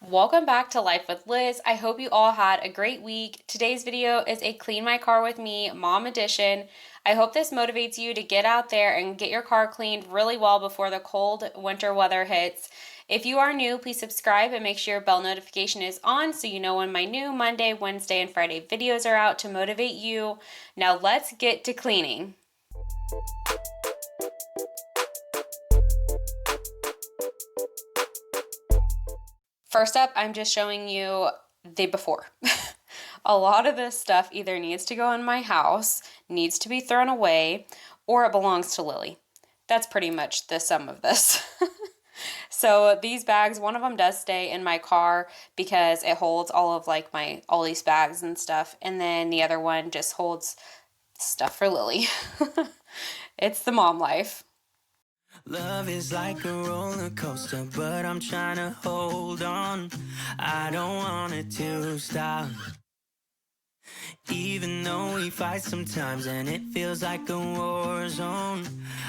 Welcome back to Life with Liz. I hope you all had a great week. Today's video is a clean my car with me mom edition. I hope this motivates you to get out there and get your car cleaned really well before the cold winter weather hits. If you are new, please subscribe and make sure your bell notification is on so you know when my new Monday, Wednesday, and Friday videos are out to motivate you. Now let's get to cleaning. First up, I'm just showing you the before. A lot of this stuff either needs to go in my house, needs to be thrown away, or it belongs to Lily. That's pretty much the sum of this. So these bags, one of them does stay in my car because it holds all of all these bags and stuff. And then the other one just holds stuff for Lily. It's the mom life. Love is like a roller coaster, but I'm trying to hold on. I don't want it to stop. Even though we fight sometimes and it feels like a war zone,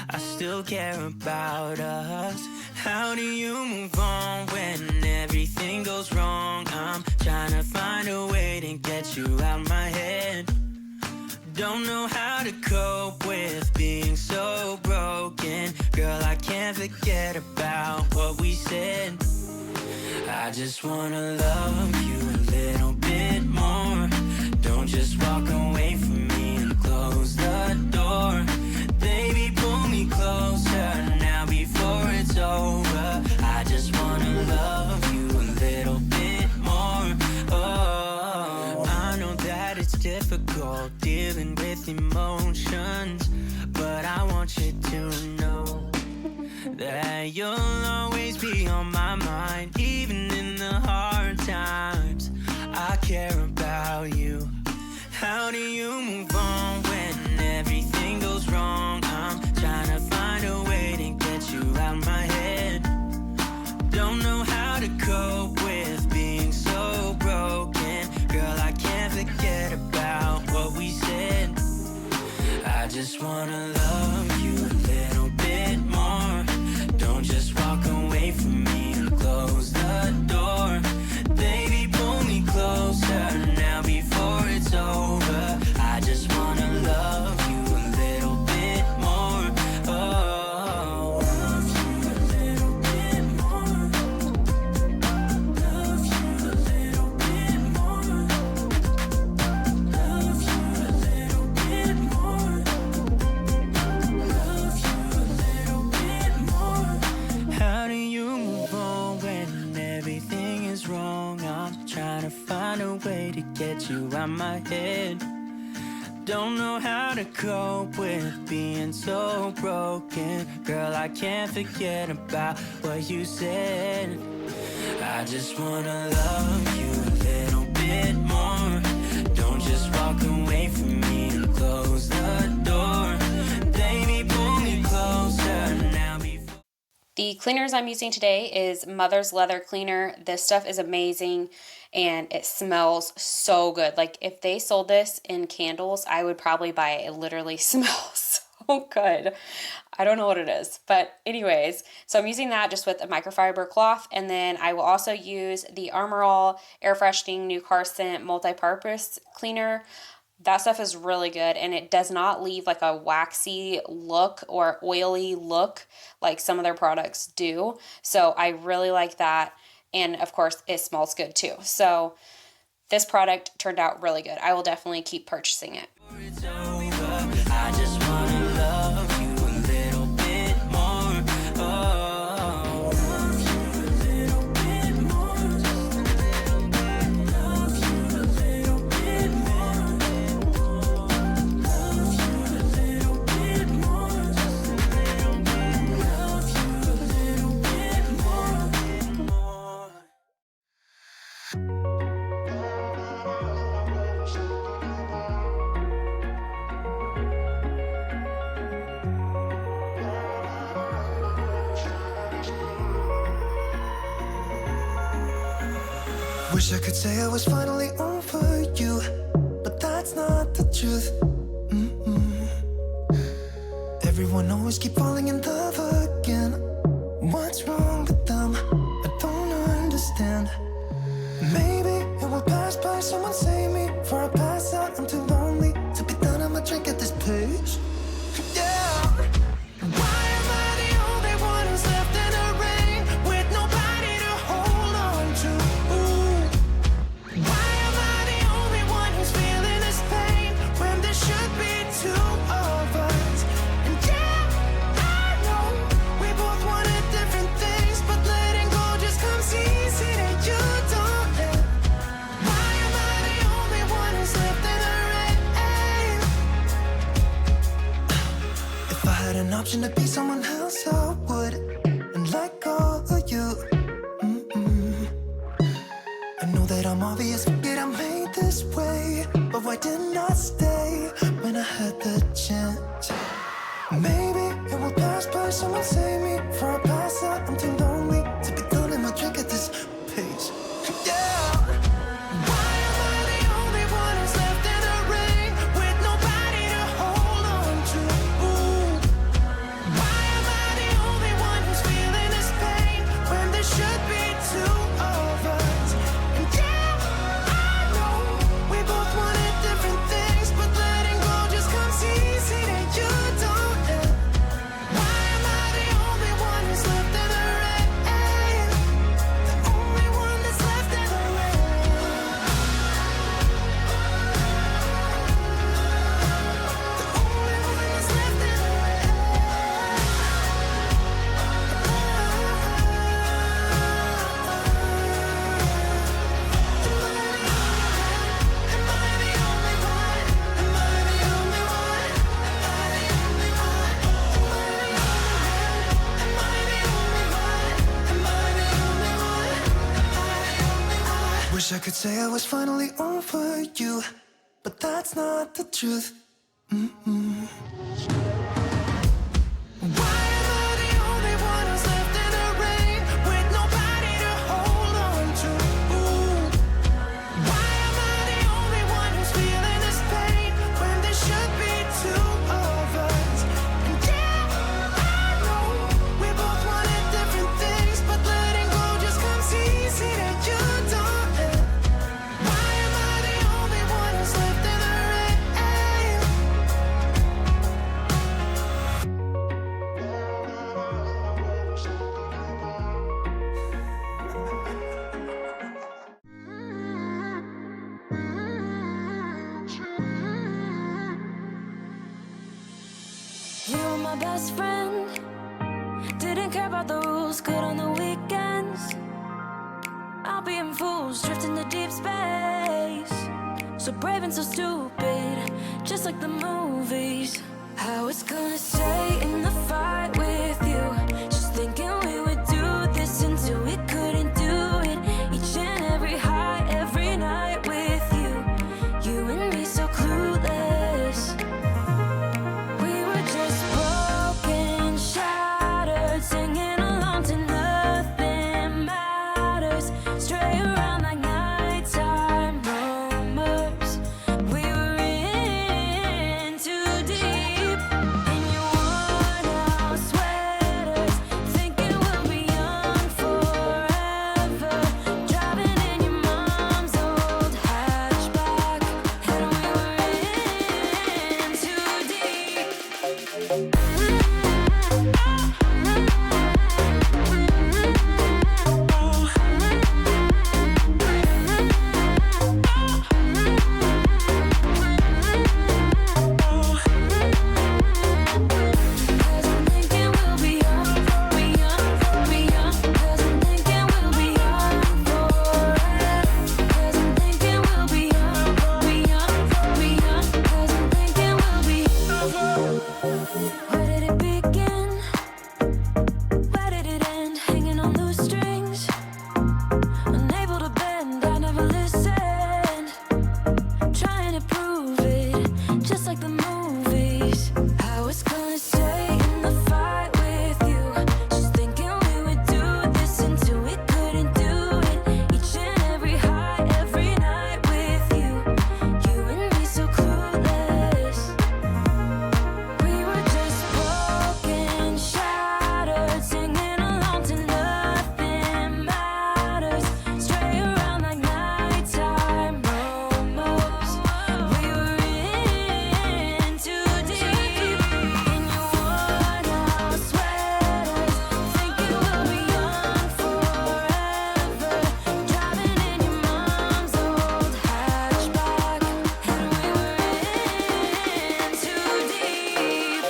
I still care about us. How do you move on when everything goes wrong? I'm trying to find a way to get you out my head. Don't know how to cope with being so broken. Girl, I can't forget about what we said. I just wanna love you a little bit more. Don't just walk away from me and close the door. Baby, pull me closer now before it's over. I just wanna love you a little bit more. Oh, I know that it's difficult dealing with emotions, but I want you to know that you'll always be on my mind. Even in the hard times, I care about you. How do you move on when everything goes wrong? I'm trying to find a way to get you out my head. Don't know how to cope with being so broken. Girl, I can't forget about what we said. I just wanna love you a little bit more. Don't just walk away from me and close the door. Baby, pull me closer now before it's over. I just wanna love you a little bit more. Oh, love you a little bit more. Love you a little bit more. Love you a little bit more. Love you a little bit more. How do you move on when everything is wrong? I'm trying to find a way to get you out my head. Don't know how to cope with being so broken. Girl, I can't forget about what you said. I just wanna love you a little bit more. Don't just walk away from me and close the door. Baby, pull me closer now before. The cleaners I'm using today is Mother's Leather Cleaner. This stuff is amazing and it smells so good. Like if they sold this in candles, I would probably buy it. It literally smells so good. I don't know what it is, but anyways, so I'm using that just with a microfiber cloth, and then I will also use the Armor All Air Freshening New Car Scent Multi-Purpose Cleaner. That stuff is really good, and it does not leave like a waxy look or oily look like some of their products do. So I really like that. And of course, it smells good too. So this product turned out really good. I will definitely keep purchasing it. It's over. I just wanna love you a little bit more. Oh, love you a little bit more. Just a little bit. Love you a little bit more. Love you a little bit more. Just a little bit. Love you a little bit more. Wish I could say I was finally over you, but that's not the truth. Everyone always keep falling in love again. What's wrong with them? I don't understand. Wish I could say I was finally over you, but that's not the truth. Mm-mm. Why am I the only one who's left in the rain with nobody to hold on to? Ooh. Why am I the only one who's feeling this pain when there should be two of us? And yeah, I know we both wanted different things, but letting go just comes easy to you, darling. Why am I the only one who's left in the rain? You were my best friend. Didn't care about the rules, good on the weekends. I'll be in fools, drifting to deep space. So brave and so stupid, just like the movies. I was gonna stay in the fight with you, just thinking we would do this until we couldn't do it. Each and every high, every night with you. You and me so clueless. We were just broken, shattered, singing along to nothing matters. Stray around like nighttime rumors. We were in too deep. In your worn out sweaters, thinking we'll be young forever. Driving in your mom's old hatchback, and we were in too deep. Cause I'm thinking we'll be young, be young, be young. Cause I'm thinking we'll be young forever. Cause I'm thinking we'll be young, be young, be young. Cause I'm thinking we'll be. Where did it begin? Where did it end? Hanging on loose strings, unable to bend. I never listened, trying to prove it, just like the movies. I was gonna stay in the fight with you, just thinking we would do this until we couldn't do it. Each and every high, every night with you. You and me so clueless. We were just broken, shattered, singing along to nothing matters. Stray around like nighttime rumors. We were in too deep. In your worn out sweaters, thinking we'll be young forever. Driving in your mom's old hatchback, and we were in too deep.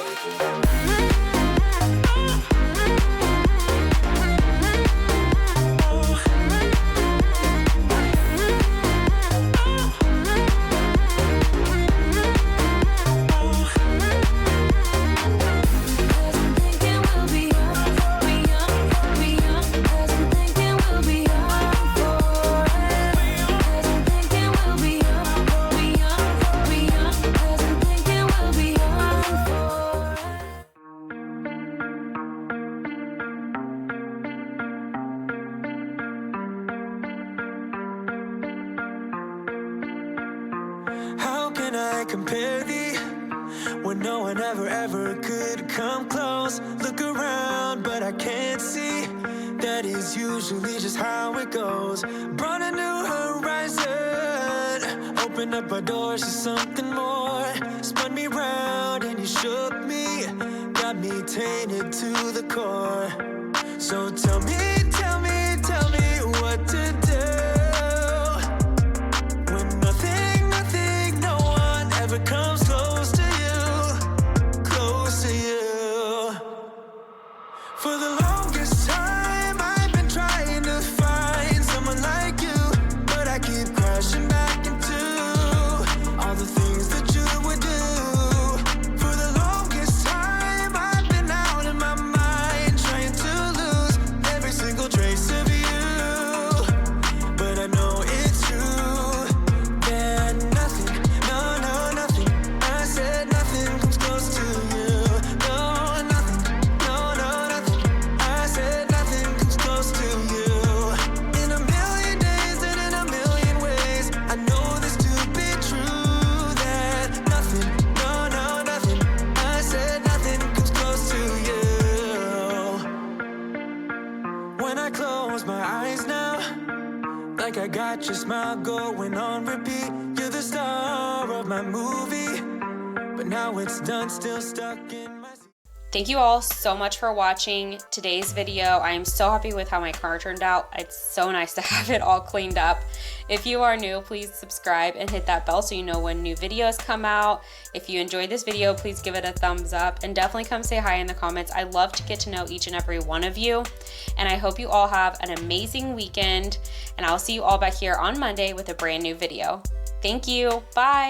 Cause I'm thinking we'll be young, be young, be young. Cause I'm thinking we'll be young forever. Cause I'm thinking we'll be young, be young, be young. Cause I'm thinking we'll be young forever. How can I compare thee when no one ever could come close? Look around, but I can't see. That is usually just how it goes. Brought a new horizon, opened up our doors to something more. Spun me round and you shook me, got me tainted to the core. So tell me what to do when nothing, no one ever comes close to you, close to you. For the longest time, I've been trying to find someone like you, but I keep crashing back into all the things that you would do. For the longest time, I've been out of my mind, trying to lose every single eyes now, like I got your smile going on repeat. You're the star of my movie, but now it's done, still stuck in my seat. Thank you all so much for watching today's video. I am so happy with how my car turned out. It's so nice to have it all cleaned up. If you are new, please subscribe and hit that bell so you know when new videos come out. If you enjoyed this video, please give it a thumbs up and definitely come say hi in the comments. I love to get to know each and every one of you. And I hope you all have an amazing weekend. And I'll see you all back here on Monday with a brand new video. Thank you. Bye.